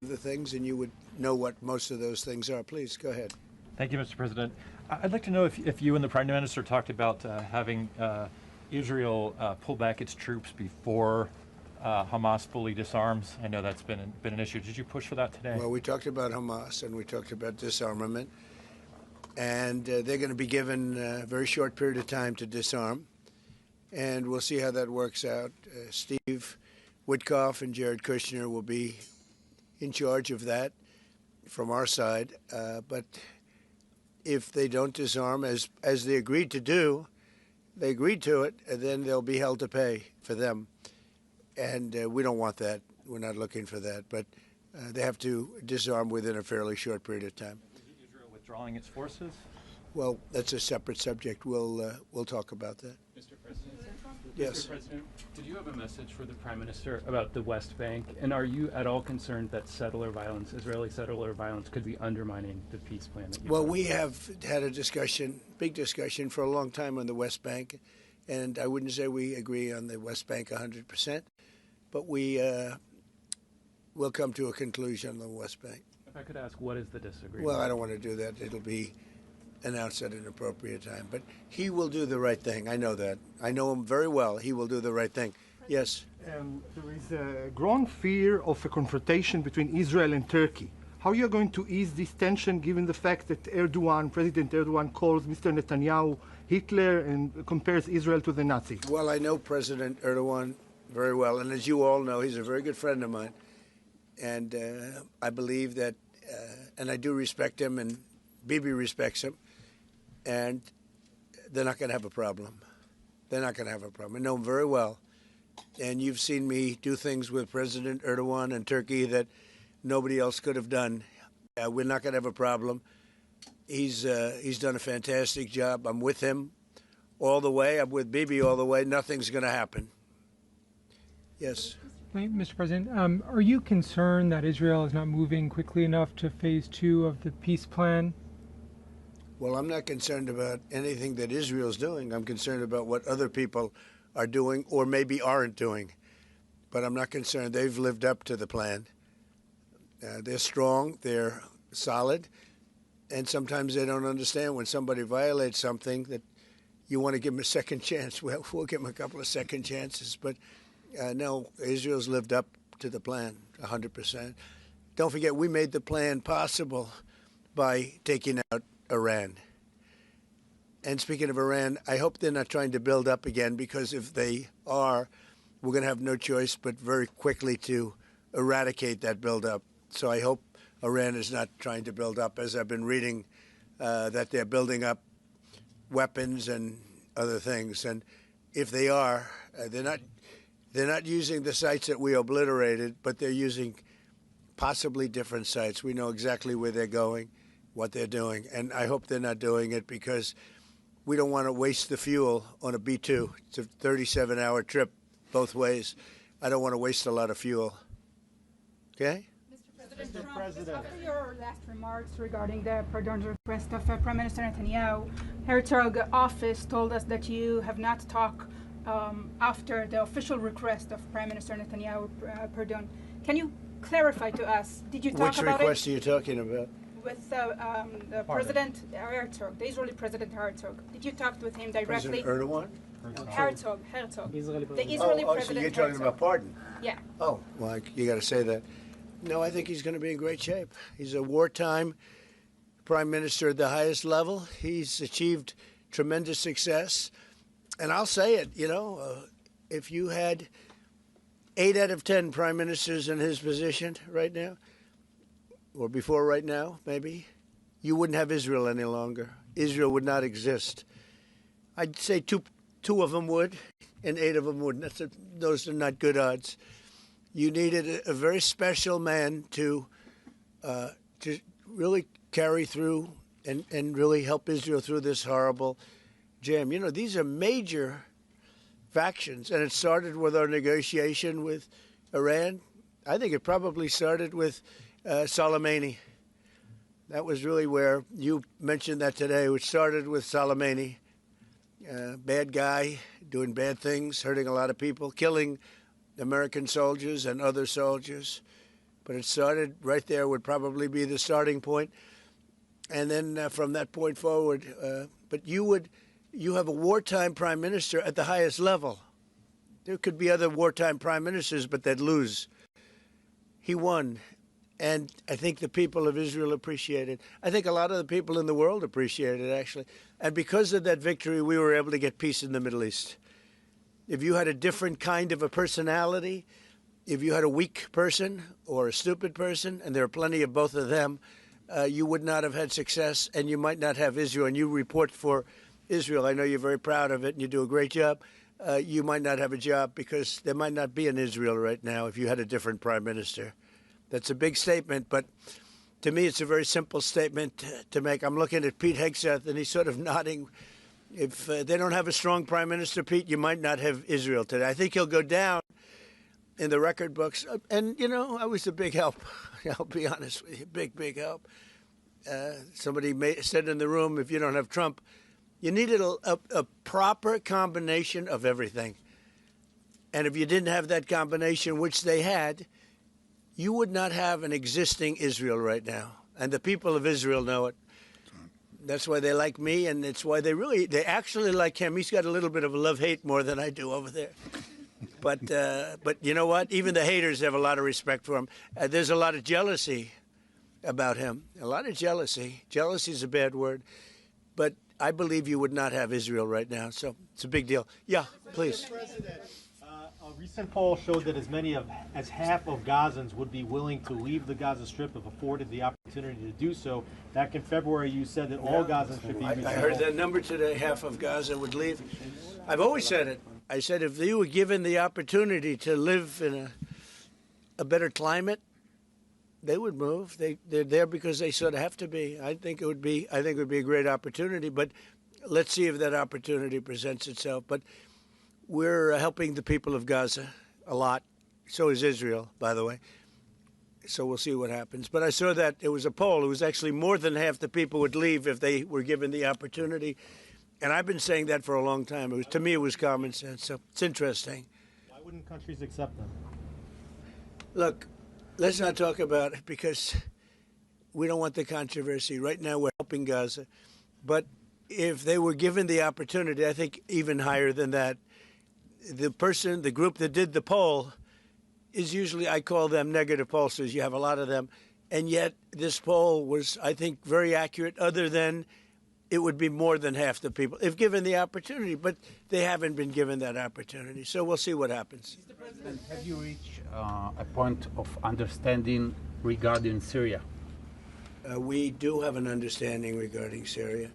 the things, and you would know what most of those things are. Please go ahead. Thank you, Mr. President. I'd like to know if you and the Prime Minister talked about having Israel pull back its troops before Hamas fully disarms. I know that's been an issue. Did you push for that today? Well, we talked about Hamas and we talked about disarmament, and they're going to be given a very short period of time to disarm, and we'll see how that works out. Steve Witkoff and Jared Kushner will be in charge of that from our side, but if they don't disarm, as they agreed to do, they agreed to it, and then they'll be held to pay for them. And we don't want that. We're not looking for that. But they have to disarm within a fairly short period of time. Is Israel withdrawing its forces? Well, that's a separate subject. We'll talk about that. Mr. President? Yes. Mr. President, did you have a message for the Prime Minister about the West Bank? And are you at all concerned that settler violence, Israeli settler violence, could be undermining the peace plan that you Well, we have had a discussion, big discussion, for a long time on the West Bank. And I wouldn't say we agree on the West Bank 100%, but we will come to a conclusion on the West Bank. If I could ask, what is the disagreement? Well, I don't want to do that. It'll be announced at an appropriate time. But he will do the right thing. I know that. I know him very well. He will do the right thing. Yes? There is a growing fear of a confrontation between Israel and Turkey. How are you going to ease this tension given the fact that President Erdogan calls Mr. Netanyahu Hitler and compares Israel to the Nazis? Well, I know President Erdogan very well. And as you all know, he's a very good friend of mine. And I believe that, and I do respect him, and Bibi respects him. And they're not going to have a problem. They're not going to have a problem. I know him very well. And you've seen me do things with President Erdogan and Turkey that nobody else could have done. We're not going to have a problem. He's done a fantastic job. I'm with him all the way. I'm with Bibi all the way. Nothing's going to happen. Yes. Mr. President, are you concerned that Israel is not moving quickly enough to phase 2 of the peace plan? Well, I'm not concerned about anything that Israel's doing. I'm concerned about what other people are doing or maybe aren't doing. But I'm not concerned. They've lived up to the plan. They're strong. They're solid. And sometimes they don't understand when somebody violates something that you want to give them a second chance. Well, we'll give them a couple of second chances. But no, Israel's lived up to the plan 100%. Don't forget, we made the plan possible by taking out Iran. And speaking of Iran, I hope they're not trying to build up again, because if they are, we're going to have no choice but very quickly to eradicate that buildup. So I hope Iran is not trying to build up, as I've been reading that they're building up weapons and other things. And if they are, they're not using the sites that we obliterated, but they're using possibly different sites. We know exactly where they're going, what they're doing, and I hope they're not doing it because we don't want to waste the fuel on a B-2. It's a 37-hour trip both ways. I don't want to waste a lot of fuel. Okay? Mr. President, after your last remarks regarding the pardon request of Prime Minister Netanyahu, Herzog office told us that you have not talked after the official request of Prime Minister Netanyahu pardon. Can you clarify to us, did you talk Which about request it? are you talking about? With the President Herzog, the Israeli President Herzog. Did you talk with him directly? President Erdogan? Herzog. The Israeli President so you're talking Herzog. about pardon? Yeah. Oh, well, you got to say that. No, I think he's going to be in great shape. He's a wartime prime minister at the highest level. He's achieved tremendous success. And I'll say it, if you had 8 out of 10 prime ministers in his position right now, or before right now, maybe, you wouldn't have Israel any longer. Israel would not exist. I'd say two of them would, and 8 of them wouldn't. Those are not good odds. You needed a very special man to really carry through and really help Israel through this horrible jam. These are major factions, and it started with our negotiation with Iran. I think it probably started with Soleimani. That was really where you mentioned that today, which started with Soleimani. Bad guy, doing bad things, hurting a lot of people, killing American soldiers and other soldiers. But it started right there would probably be the starting point. And then from that point forward, but you have a wartime prime minister at the highest level. There could be other wartime prime ministers, but they'd lose. He won. And I think the people of Israel appreciate it. I think a lot of the people in the world appreciate it, actually. And because of that victory, we were able to get peace in the Middle East. If you had a different kind of a personality, if you had a weak person or a stupid person, and there are plenty of both of them, you would not have had success, and you might not have Israel. And you report for Israel. I know you're very proud of it, and you do a great job. You might not have a job because there might not be an Israel right now if you had a different prime minister. That's a big statement, but to me it's a very simple statement to make. I'm looking at Pete Hegseth, and he's sort of nodding. If they don't have a strong prime minister, Pete, you might not have Israel today. I think he'll go down in the record books. And, you know, I was a big help. I'll be honest with you, big help. Somebody said in the room, if you don't have Trump, you needed a proper combination of everything. And if you didn't have that combination, which they had, you would not have an existing Israel right now. And the people of Israel know it. That's why they like me, and it's why they actually like him. He's got a little bit of a love-hate more than I do over there. But you know what? Even the haters have a lot of respect for him. There's a lot of jealousy about him. A lot of jealousy. Jealousy is a bad word. But I believe you would not have Israel right now. So it's a big deal. Yeah, please. Mr. President, a recent poll showed that as half of Gazans would be willing to leave the Gaza Strip if afforded the opportunity to do so. Back in February, you said that all Gazans should be resettled. I heard that number today, half of Gaza would leave. I've always said it. I said if they were given the opportunity to live in a better climate, they would move. They're there because they sort of have to be. I think it would be a great opportunity, but let's see if that opportunity presents itself. But we're helping the people of Gaza a lot. So is Israel, by the way. So we'll see what happens. But I saw that it was a poll. It was actually more than half the people would leave if they were given the opportunity. And I've been saying that for a long time. To me, it was common sense. So it's interesting. Why wouldn't countries accept them? Look, let's not talk about it because we don't want the controversy. Right now, we're helping Gaza. But if they were given the opportunity, I think even higher than that, the group that did the poll is usually, I call them negative pollsters. You have a lot of them. And yet this poll was, I think, very accurate, other than it would be more than half the people if given the opportunity. But they haven't been given that opportunity. So we'll see what happens. Mr. President, have you reached a point of understanding regarding Syria? We do have an understanding regarding Syria.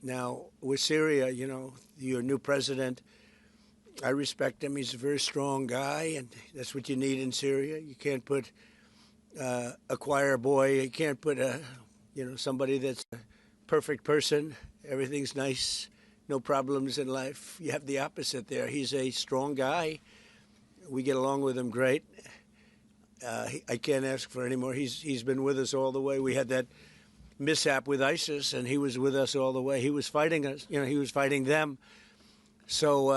Now, with Syria, you know, your new president, I respect him. He's a very strong guy, and that's what you need in Syria. You can't put a choir boy. You can't put somebody that's a perfect person. Everything's nice, no problems in life. You have the opposite there. He's a strong guy. We get along with him great. I can't ask for any more. He's been with us all the way. We had that mishap with ISIS, and he was with us all the way. He was fighting us. You know, he was fighting them. So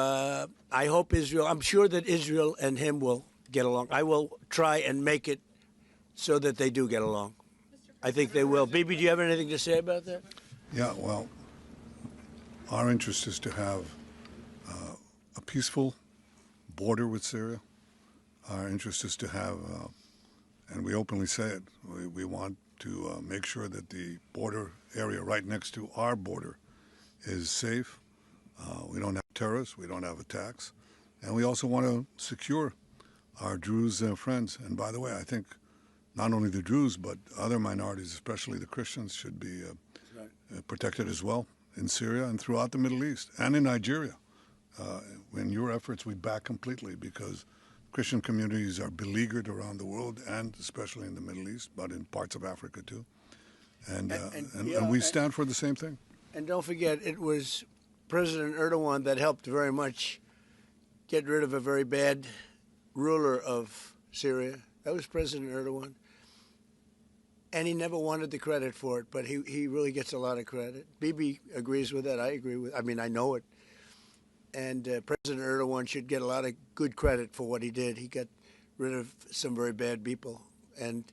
I hope Israel, I'm sure that Israel and him will get along. I will try and make it so that they do get along. I think they will. Bibi, do you have anything to say about that? Yeah, well, our interest is to have a peaceful border with Syria. Our interest is to have, and we openly say it, we want to make sure that the border area right next to our border is safe. We don't have terrorists, we don't have attacks, and we also want to secure our Druze friends. And by the way, I think not only the Druze, but other minorities, especially the Christians, should be protected as well in Syria and throughout the Middle East and in Nigeria. In your efforts, we back completely because Christian communities are beleaguered around the world and especially in the Middle East, but in parts of Africa too. And we stand for the same thing. And don't forget, it was President Erdogan that helped very much get rid of a very bad ruler of Syria. That was President Erdogan. And he never wanted the credit for it, but he really gets a lot of credit. Bibi agrees with that. I agree with I mean, I know it. And President Erdogan should get a lot of good credit for what he did. He got rid of some very bad people. And,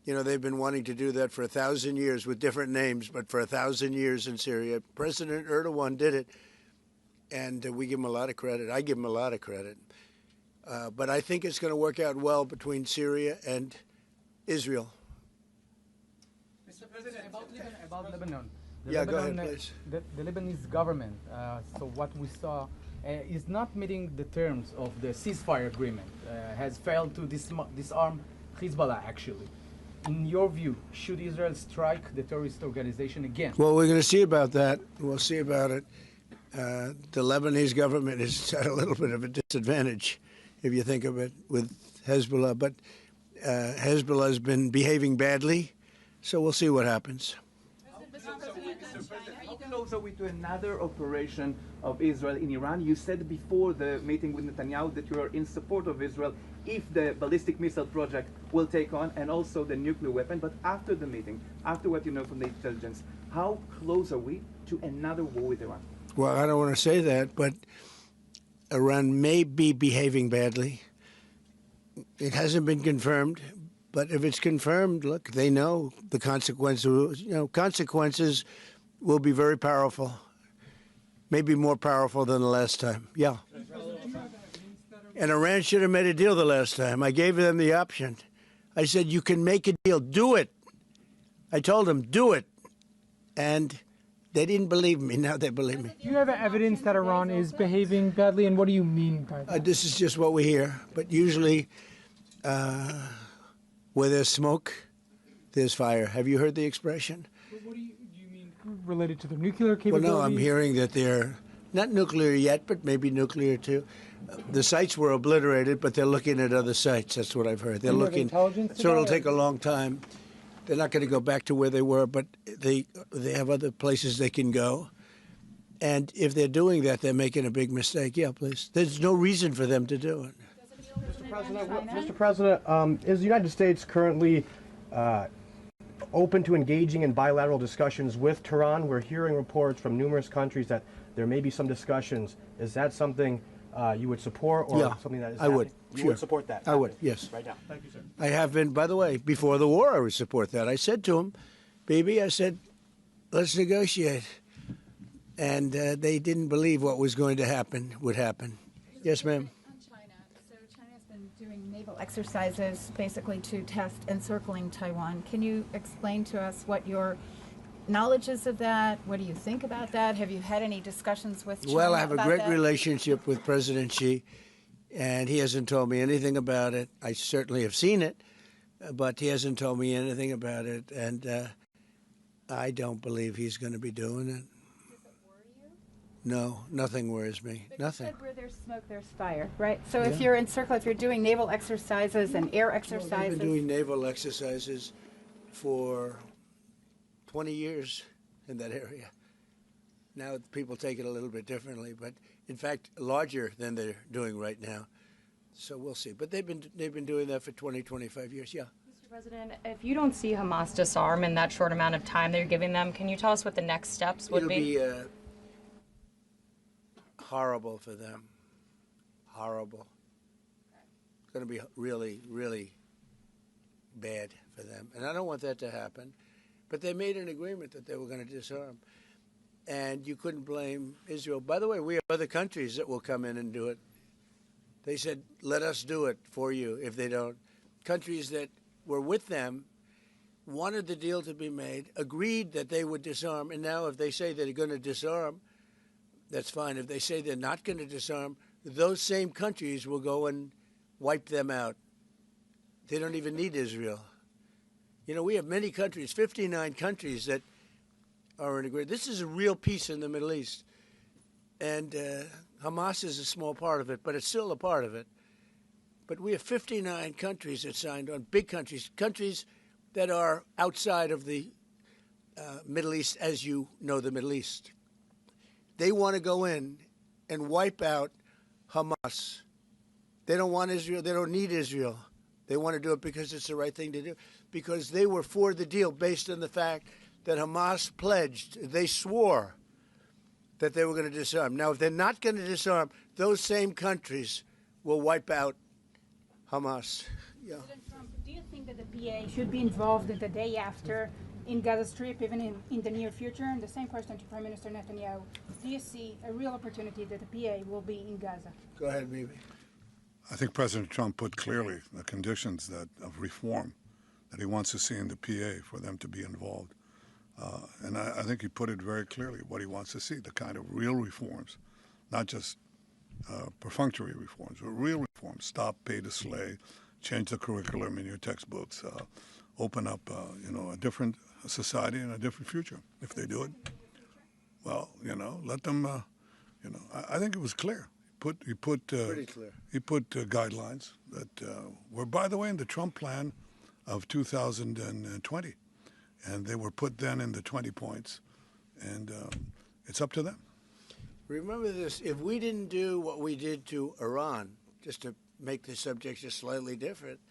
you know, they've been wanting to do that for 1,000 years with different names, but for 1,000 years in Syria. President Erdogan did it, and we give him a lot of credit. I give him a lot of credit. But I think it's going to work out well between Syria and Israel. Mr. President, about Lebanon. Yeah, go ahead, please. The Lebanese government, so what we saw, is not meeting the terms of the ceasefire agreement, has failed to disarm Hezbollah, actually. In your view, should Israel strike the terrorist organization again? Well, we're going to see about that. We'll see about it. The Lebanese government is at a little bit of a disadvantage, if you think of it, with Hezbollah. But Hezbollah has been behaving badly, so we'll see what happens. How close are we to another operation of Israel in Iran? You said before the meeting with Netanyahu that you are in support of Israel if the ballistic missile project will take on, and also the nuclear weapon. But after the meeting, after what you know from the intelligence, how close are we to another war with Iran? Well, I don't want to say that, but Iran may be behaving badly. It hasn't been confirmed, but if it's confirmed, look, they know the consequences. You know, consequences will be very powerful, maybe more powerful than the last time. Yeah. And Iran should have made a deal the last time. I gave them the option. I said, you can make a deal. Do it. I told them, do it. And they didn't believe me. Now they believe me. Do you have evidence that Iran is behaving badly, and what do you mean by that? This is just what we hear. But usually, where there's smoke, there's fire. Have you heard the expression? What do you mean related to their nuclear capabilities? Well, no, I'm hearing that they're not nuclear yet, but maybe nuclear too. The sites were obliterated, but they're looking at other sites. That's what I've heard. They're looking. So it'll take a long time. They're not going to go back to where they were, but they have other places they can go. And if they're doing that, they're making a big mistake. Yeah, please. There's no reason for them to do it. Mr. President, is the United States currently open to engaging in bilateral discussions with Tehran? We're hearing reports from numerous countries that there may be some discussions. Is that something you would support, or something that is happening? I would. You would support that? I would, yes. Right now. Thank you, sir. I have been, by the way, before the war, I would support that. I said to him, baby, I said, let's negotiate. And they didn't believe what was going to happen would happen. Yes, ma'am. On China. So China's been doing naval exercises basically to test encircling Taiwan. Can you explain to us what your knowledge is of that? What do you think about that? Have you had any discussions with China? Well, I have a great that? relationship with President Xi, and he hasn't told me anything about it. I certainly have seen it, but he hasn't told me anything about it, and I don't believe he's going to be doing it. Does it worry you? No, nothing worries me. But Nothing. you said where there's smoke, there's fire, right? So if you're if you're doing naval exercises and air exercises. Well, they've been doing naval exercises for 20 years in that area. Now people take it a little bit differently, but in fact larger than they're doing right now. So we'll see. But they've been doing that for 20, 25 years. Yeah. Mr. President, if you don't see Hamas disarm in that short amount of time that you're giving them, can you tell us what the next steps would be? It'll be horrible for them. Horrible. It's going to be really, really bad for them. And I don't want that to happen. But they made an agreement that they were going to disarm. And you couldn't blame Israel. By the way, we have other countries that will come in and do it. They said, let us do it for you if they don't. Countries that were with them wanted the deal to be made, agreed that they would disarm. And now if they say they're going to disarm, that's fine. If they say they're not going to disarm, those same countries will go and wipe them out. They don't even need Israel. You know, we have many countries, 59 countries that are in agreement. This is a real peace in the Middle East. And Hamas is a small part of it, but it's still a part of it. But we have 59 countries that signed on, big countries, countries that are outside of the Middle East, as you know the Middle East. They want to go in and wipe out Hamas. They don't want Israel. They don't need Israel. They want to do it because it's the right thing to do, because they were for the deal based on the fact that Hamas pledged, they swore that they were going to disarm. Now, if they're not going to disarm, those same countries will wipe out Hamas. President Trump, do you think that the PA should be involved the day after in Gaza Strip, even in the near future? And the same question to Prime Minister Netanyahu. Do you see a real opportunity that the PA will be in Gaza? Go ahead, Mimi. I think President Trump put clearly the conditions of reform that he wants to see in the PA for them to be involved. And I think he put it very clearly what he wants to see, the kind of real reforms, not just perfunctory reforms, but real reforms. Stop pay to slay, change the curriculum in your textbooks, open up a different society and a different future. If they do it, well, let them, I think it was clear. He put Pretty clear. He put guidelines that were, by the way, in the Trump plan of 2020. And they were put then in the 20 points. And it's up to them. Remember this, if we didn't do what we did to Iran, just to make the subject just slightly different,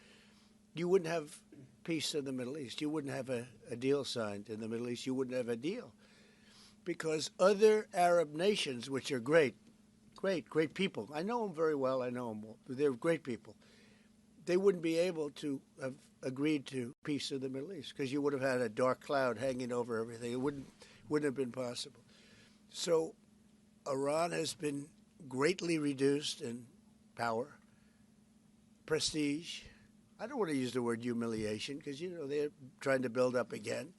you wouldn't have peace in the Middle East. You wouldn't have a deal signed in the Middle East. You wouldn't have a deal. Because other Arab nations, which are great people, I know them very well, they're great people, they wouldn't be able to have agreed to peace in the Middle East because you would have had a dark cloud hanging over everything. It wouldn't have been possible. So Iran has been greatly reduced in power, prestige. I don't want to use the word humiliation because, they're trying to build up again.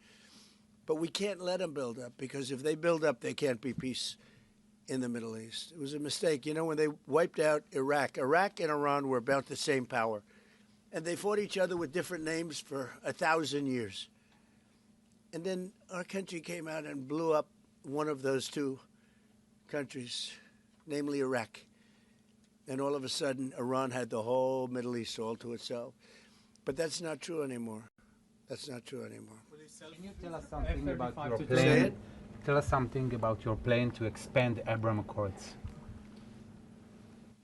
But we can't let them build up because if they build up, there can't be peace in the Middle East. It was a mistake. When they wiped out Iraq and Iran were about the same power. And they fought each other with different names for 1,000 years. And then our country came out and blew up one of those two countries, namely Iraq. And all of a sudden, Iran had the whole Middle East all to itself. But that's not true anymore. That's not true anymore. Can you tell us something about your plan? Tell us something about your plan to expand Abraham Accords.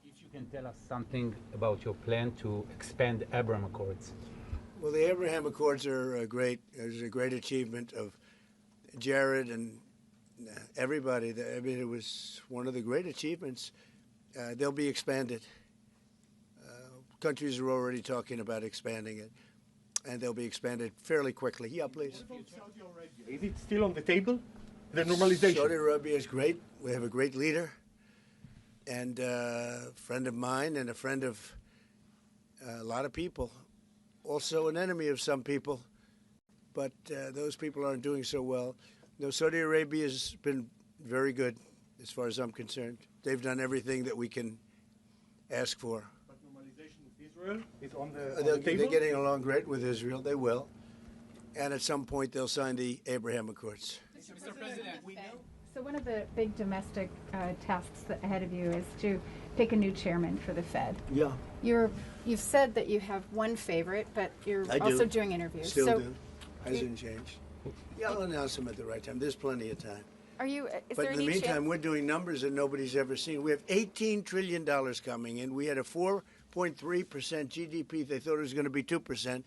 If you can tell us something about your plan to expand Abraham Accords. Well, the Abraham Accords are a great achievement of Jared and everybody. It was one of the great achievements. They'll be expanded. Countries are already talking about expanding it, and they'll be expanded fairly quickly. Yeah, please. What about Saudi Arabia? Is it still on the table? The normalization. Saudi Arabia is great. We have a great leader, and a friend of mine, and a friend of a lot of people. Also an enemy of some people, but those people aren't doing so well. Saudi Arabia has been very good, as far as I'm concerned. They've done everything that we can ask for. But normalization with Israel is on the table? They're getting along great with Israel. They will. And at some point, they'll sign the Abraham Accords. Mr. President, so one of the big domestic tasks ahead of you is to pick a new chairman for the Fed. Yeah. You've said that you have one favorite, but you're also doing interviews. Still do. Hasn't changed. Yeah, I'll announce them at the right time. There's plenty of time. But in the meantime, we're doing numbers that nobody's ever seen. We have $18 trillion coming in. We had a 4.3% GDP. They thought it was going to be 2%.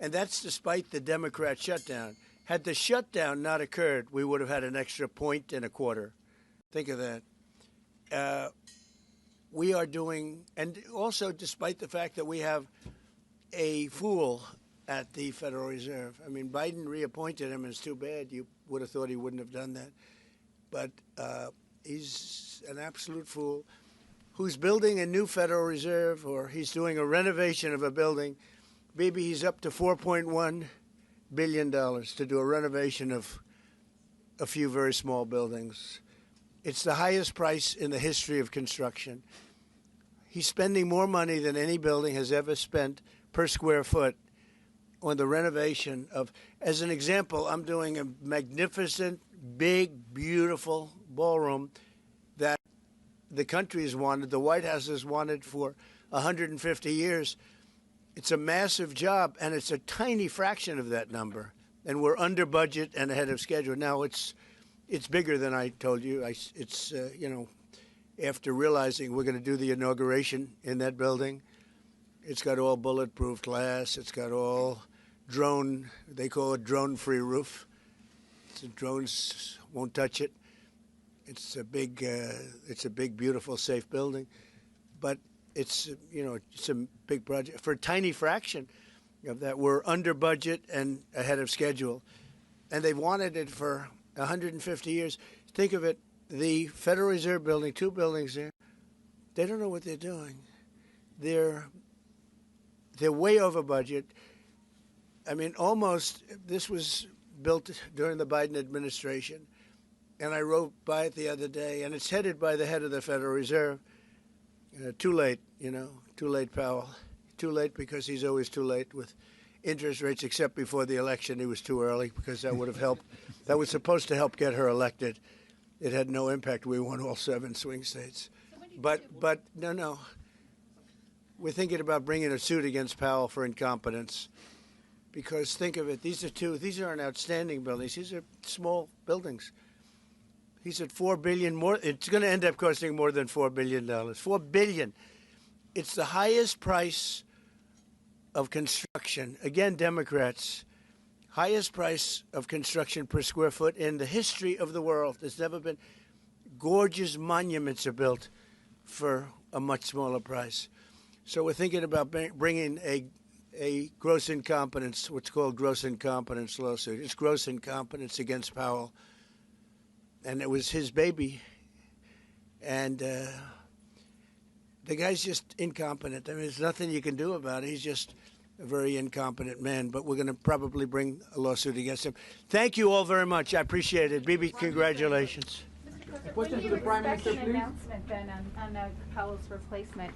And that's despite the Democrat shutdown. Had the shutdown not occurred, we would have had an extra 1.25. Think of that. We are doing, and also despite the fact that we have a fool at the Federal Reserve. I mean, Biden reappointed him, and it's too bad. You would have thought he wouldn't have done that. But he's an absolute fool who's building a new Federal Reserve, or he's doing a renovation of a building. Maybe he's up to $4.1 billion to do a renovation of a few very small buildings. It's the highest price in the history of construction. He's spending more money than any building has ever spent per square foot on the renovation of, as an example, I'm doing a magnificent, big, beautiful ballroom that the country has wanted, the White House has wanted for 150 years. It's a massive job, and it's a tiny fraction of that number. And we're under budget and ahead of schedule. Now, it's bigger than I told you. After realizing we're going to do the inauguration in that building, it's got all bulletproof glass. It's got all drone, they call it drone-free roof. So drones won't touch it. It's a big, beautiful, safe building. But it's it's a big project for a tiny fraction of that. We're under budget and ahead of schedule, and they've wanted it for 150 years. Think of it: the Federal Reserve Building, 2 buildings there. They don't know what they're doing. They're way over budget. I mean, almost. This was built during the Biden administration, and I rode by it the other day, and it's headed by the head of the Federal Reserve. Too late, too late, Powell. Too late because he's always too late with interest rates, except before the election he was too early because that would have helped. That was supposed to help get her elected. It had no impact. We won all 7 swing states. But no. We're thinking about bringing a suit against Powell for incompetence because think of it. These aren't outstanding buildings. These are small buildings. He's at $4 billion more. It's going to end up costing more than $4 billion. $4 billion. It's the highest price of construction. Again, Democrats, highest price of construction per square foot in the history of the world. There's never been. Gorgeous monuments are built for a much smaller price. So we're thinking about bringing a gross incompetence, what's called gross incompetence lawsuit. It's gross incompetence against Powell. And it was his baby. And the guy's just incompetent. I mean, there's nothing you can do about it. He's just a very incompetent man. But we're going to probably bring a lawsuit against him. Thank you all very much. I appreciate it. Bibi, congratulations. When do you expect an announcement then on Powell's replacement?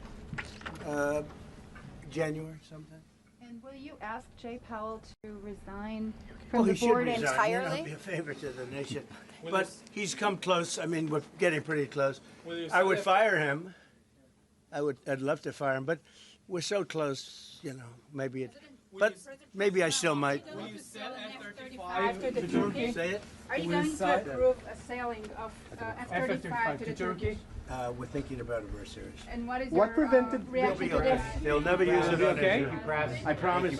January sometime. And will you ask Jay Powell to resign from the board entirely? Be a favor to the nation. But he's come close. I mean, we're getting pretty close. I would fire him. I'd love to fire him, but we're so close, maybe it. But maybe I still might. Will you sell F-35 to Turkey? Say it? Are you going to approve a sailing of F-35 to the Turkey? We're thinking about it very seriously. And what is your reaction to this? They'll never use it on okay? I promise.